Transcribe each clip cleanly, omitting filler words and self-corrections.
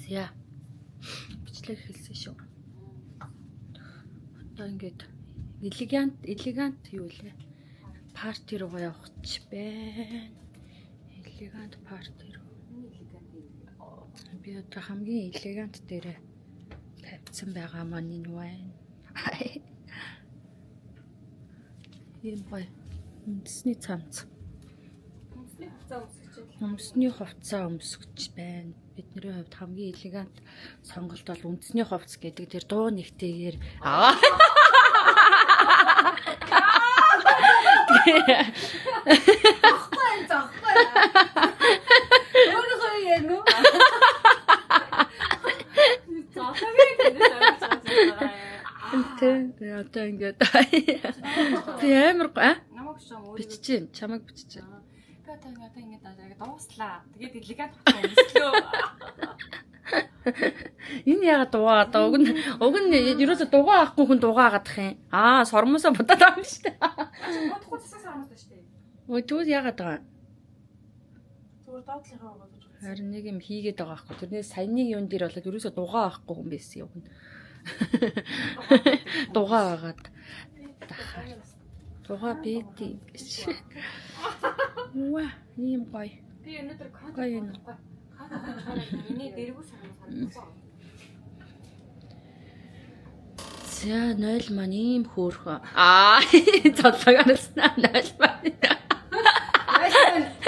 За. Бичлэг хэлсэн шүү. Одоо ингээд элегант юу лээ? Парти руу явах ч байна. Элегант парти руу. Би одоо хамгийн элегант дээрээ тавьсан байгаа маань энэ байна. Ийм гоё. Үндэсний цамц. Үндэсний хувцас өмсгөж байна. Бидний хувьд хамгийн элегант сонголт бол үндэсний хувцас гэдэг тэр дуу нэгтэйгээр одоо ингээд би амар намайг шам бичиж чамайг бичиж. Би одоо ингээд дууслаа. Тэгээд элегант хөтлөө. Энэ яагаад дуугаа одоо уг нь ерөөсө дуугаа авахгүй хүн дуугаагаад ах юм. Сормосоо будаад байгаа юм шүү дээ. Бодохгүй засагсаа амаас шүү дээ. Өө түр яагаад байгаа юм? Зүгээр доотлихаа бодож байгаа. Харин нэг юм хийгээд байгаа байхгүй. Тэрнээс саяны юун дээр болоод ерөөсө дуугаа авахгүй хүн байсан юм. Дуугаа агаад. Дуугаа бити гэж. Уа, ийм гоё. Би өнөөдөр контент Гоё юм. миний дэргүү санагдсан. За 0 маань ийм хөөрхөн. Цодлог араснаа 0 маань.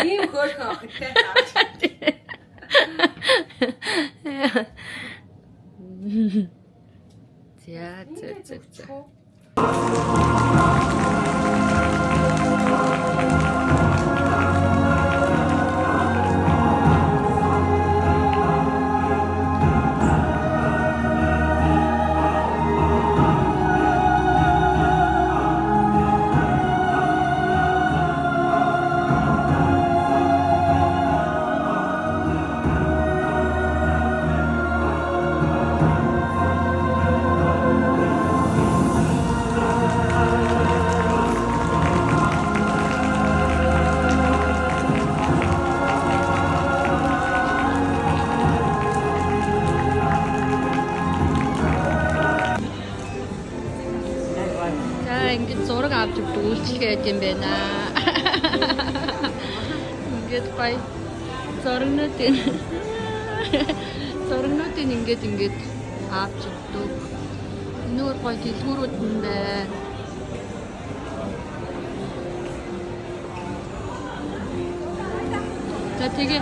Ийм хөөрхөн охинтой. За. Ингээд зураг авч өгдөг үйлчлэгээ байт юм байна. Ингээд гоё зурагнуудын ингээд авч өгдөг. Нүүр гоё дэлгүүрүүд нь байна. За тэгээ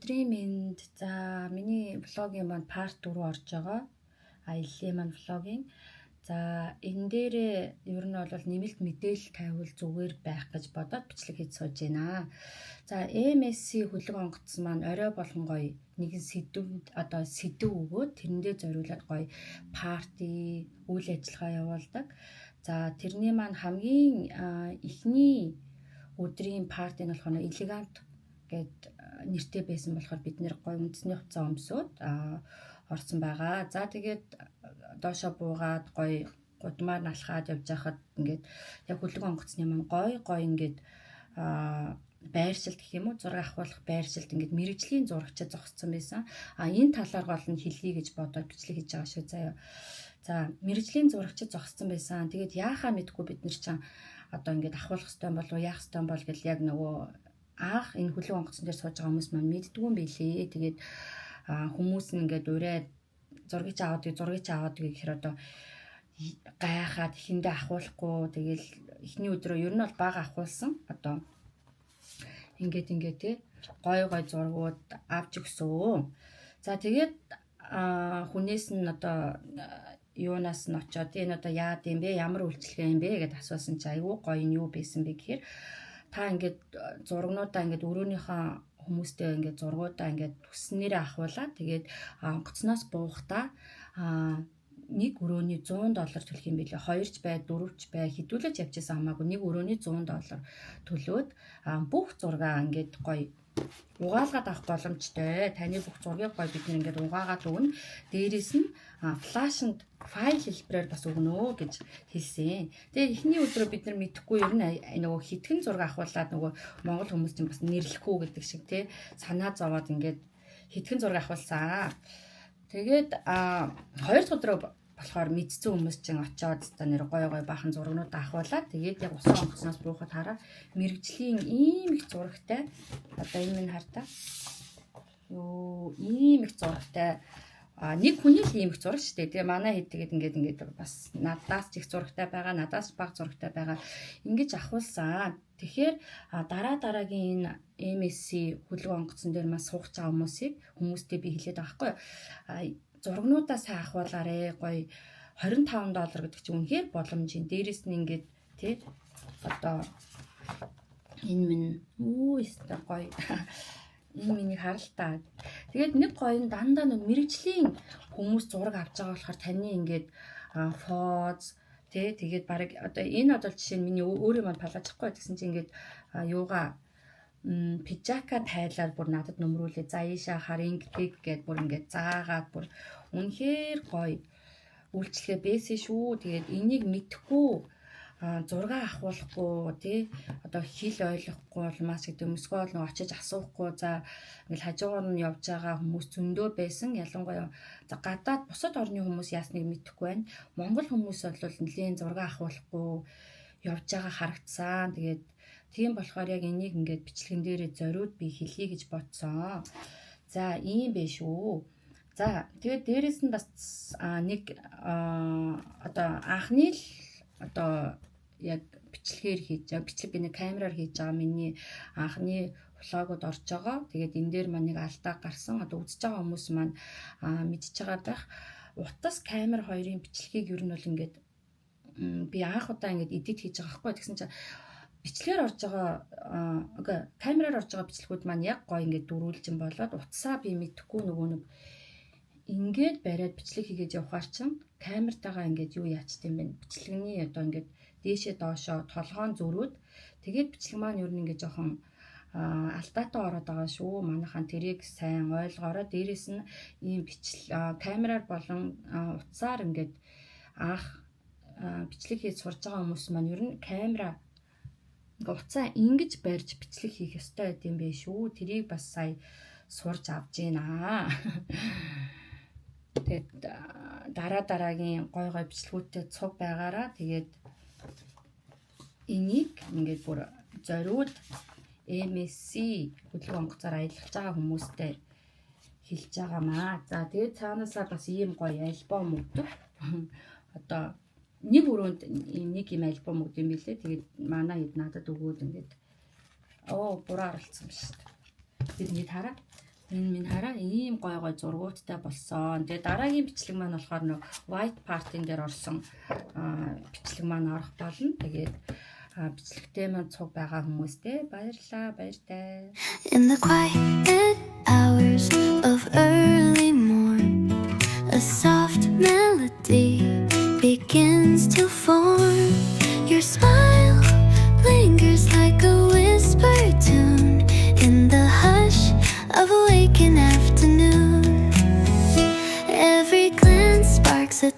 өдрийн мэнд. За миний влогийн маань part 4 орж байгаа. Аяллаа маань влогийн. За энэ дээр ер нь бол нэмэлт мэдээлэл тавьвал зүгээр байх гэж бодоод бичлэг хийж сууж байна. За MSC хөлөг онгоцсон маань орой болгон гоё нэгэн сэдв өгөөд тэрэндээ зориулаад гоё парти, үйл ажиллагаа явуулдаг. За тэрний маань хамгийн эхний өдрийн парти нь болохоор элегант гэд нэртэй байсан болохоор бид нэр гоё үндэсний хувцас өмсөд орсон байгаа. За тэгээд доошо буугаад гоё гудмаар налхаад явж байхад ингээд яг хөлөг онгоцны маань гоё ингээд байршилт гэх юм уу, зураг авахлах байршилт ингээд мэрэгжлийн зурагчид зогссон байсан. Энэ талаар гол нь хэлье гэж бодоод бичлэг хийж байгаа шүү заяа. За мэрэгжлийн зурагчид зогссон байсан. Тэгээд яахаа мэдгүй бид нар чам одоо ингээд авахлах хэвээр болов яах хэвээр бол гэл яг нөгөө энэ хөлөг онгоцсон дээр сууж байгаа хүмүүс маань мэддгүй юм билээ. Тэгээд хүмүүс нь ингээд ураад зургийг аваад гэхээр одоо гайхаад ихэндээ ахуулахгүй. Тэгэл эхний өдрөө ер нь бол бага ахуулсан. Одоо ингээд тий гоё зургууд авч өгсөө. За тэгээд хүнээс нь одоо юунаас нь очоод энэ одоо яад юм бэ? Ямар үйлчлэгээ юм бэ гэдээ асуусан чи айгүй гоё нь юу байсан бэ гэхээр та ингээд зургнуудаа ингээд өрөөнийхөө хүмүүстэй ингээд зургуудаа ингээд төснөрөө ахуулаад тэгээд онгоцноос буухдаа нэг өрөөний $100 төлөх юм билээ. 2ч бай, 4ч бай хідүүлж явчихсан хамаагүй нэг өрөөний $100 төлөөд бүх зургаа ингээд гоё угаалгаад авах боломжтой. Таны бүх зургийг гоё бид ингээд угаагаад өгнө. Дээрээс нь флашнд файл хэлбэрээр бас өгнө гэж хэлсэн. Тэгээ эхний өдрөө бид нар мэдэхгүй ер нь нөгөө хитгэн зураг авахуулаад нөгөө монгол хүмүүс чинь бас нэрлэхгүй гэдэг шиг тий санаа зовоод ингээд хитгэн зураг авахулсан. Тэгээд хоёр дахь өдрөө болохоор мэдсэн хүмүүс чинь очиод та нэр гой баахан зургнууд авахуулаад тэгээд яг усан онгоцноос буухад хараа мэрэгжлийн ийм их зурагтай одоо энэ минь хартаа ийм их зурагтай нэг хүний л ийм их зураг шүү дээ. Тэгээ манай хэд тэгээд ингээд бас надаас ч их зурагтай байгаа, надаас бага зурагтай байгаа ингэж авахулсан. Тэгэхээр дараагийн энэ MSC хөлөг онгоцон дээр маш суугч байгаа хүмүүстэй би хэлээд байгаа байхгүй. Зургнуудаа сайн ахуулаарэ гоё $25 гэдэг чинь үнэхээр боломжийн. Дээрээс нь ингээд тий одоо энэ минь өстө гоё энэ миний харалтаа. Тэгээд нэг гоё дандаа нэг мэрэгжлийн хүмүүс зураг авч байгаа болохоор таны ингээд фоз тий тэгээд баг одоо энэ одоо жишээ нь миний өөрөө манд палажхгүй гэсэн чинь ингээд юугаа пижака тайлаар бүр надад нөмрүүлээ. За ийшаа харин гэд бүр ингээд заагаад бүр үнэхээр гоё үйлчлэгээ бэсэн шүү. Тэгээд энийг мэдхгүй зураг авахуулахгүй тий одоо хэл ойлгохгүй бол маш гэдэг өмсгөөл нэг очиж асуухгүй за ингээл хажуугаар нь явж байгаа хүмүүс зөндөө байсан. Ялангуяа за гадаад бусад орны хүмүүс яасныг мэдэхгүй байна. Монгол хүмүүс бол нэлийн зураг авахуулахгүй явж байгаа харагдсан. Тэгээд тийм болохоор яг энийг ингээд бичлэгэн дээрээ зориуд би хэлье гэж бодсон. За ийм биш үү. За тэгээд дээрэс нь бас нэг одоо анхны л одоо яг бичлэгээр хийж байгаа. Бичлэг би нэг камераар хийж байгаа миний анхны влогод орж байгаа. Тэгээд энэ дээр маань нэг алдаа гарсан. Одоо үзэж байгаа хүмүүс маань мэдчихэж байгаа байх. Утас камер хоёрын бичлэгийг ер нь бол ингээд би анх удаа ингээд эдит хийж байгаа байхгүй. Тэгсэн чинь бичлэгээр орж байгаа камераар орж байгаа бичлэгүүд маань яг гоё ингээд дөрүүлжин болоод утсаа би мэдэхгүй нөгөө нэг ингээд бариад бичлэг хийгээд явахаар чинь камертайгаа ингээд юу яачт юм бэ? Бичлэгний одоо ингээд дээшээ доошоо толгоон зөрүүд тэгээд бичлэг маань ер нь ингээд жоохон алдаатай ороод байгаа шүү. Манайхан тэрийг сайн ойлгоорой. Дээрээс нь ийм камераар болон утсаар ингээд анх бичлэг хийж сурж байгаа хүмүүс маань ер нь камера уцаа ингэж барьж бичлэг хийх ёстой гэдэм бэ шүү. Тэрийг бас сая сурж авж байна. Тэгээд дараагийн гой бичлэгүүдтэй цуг байгаараа тэгээд энийг ингээд бүр зориуд MSC хөлөг онгоцоор аялуулж байгаа хүмүүстэй хэлж байгаамаа. За тэгээд цаанаасаа бас ийм гоё альбом өгдөг. Одоо нэг өрөөнд нэг юм альбом өгд юм билээ. Тэгээд манай хэд надад өгөөд ингээд буруу оролцсон ба шүү дээ. Тэгээд ингэ хараа. Энэ минь хараа ийм гой зургуудтай болсон. Тэгээд дараагийн бичлэг маань болохоор нөө white part-ын дээр орсон бичлэг маань орох болно. Тэгээд бичлэгтэй маань цуг байгаа хүмүүстэй баярлалаа, баяртай. In the quiet hours of early morn, a soft melody begins to form. Your smile lingers like a whispered tune in the hush of a waking afternoon. Every glance sparks a